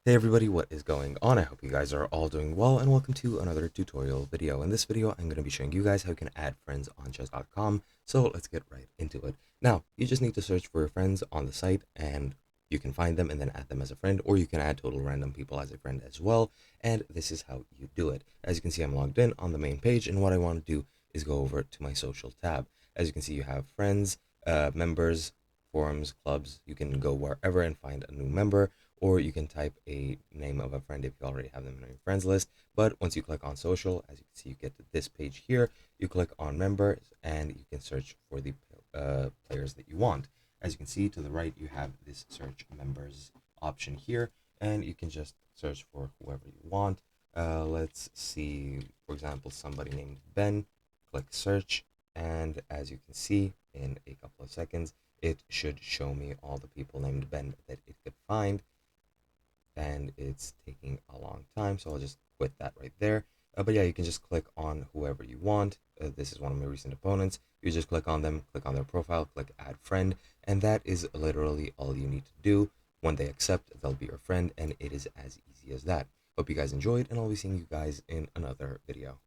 Hey everybody, what is going on? I hope you guys are all doing well and welcome to another tutorial video. In this video, I'm going to be showing you guys how you can add friends on chess.com. So let's get right into it. Now, you just need to search for your friends on the site and you can find them and then add them as a friend, or you can add total random people as a friend as well. And this is how you do it. As you can see, I'm logged in on the main page, and what I want to do is go over to my social tab. As you can see, you have friends, members, forums, clubs. You can go wherever and find a new member, or you can type a name of a friend if you already have them in your friends list. But once you click on social, as you can see, you get to this page here. You click on members and you can search for the players that you want. As you can see to the right, you have this search members option here, and you can just search for whoever you want. Let's see, for example, somebody named Ben. Click search, and as you can see, in a couple of seconds, it should show me all the people named Ben that it could find, and it's taking a long time, so I'll just quit that right there. But yeah, you can just click on whoever you want. This is one of my recent opponents. You just click on them, click on their profile, click add friend, and that is literally all you need to do. When they accept, they'll be your friend, and it is as easy as that. Hope you guys enjoyed, and I'll be seeing you guys in another video.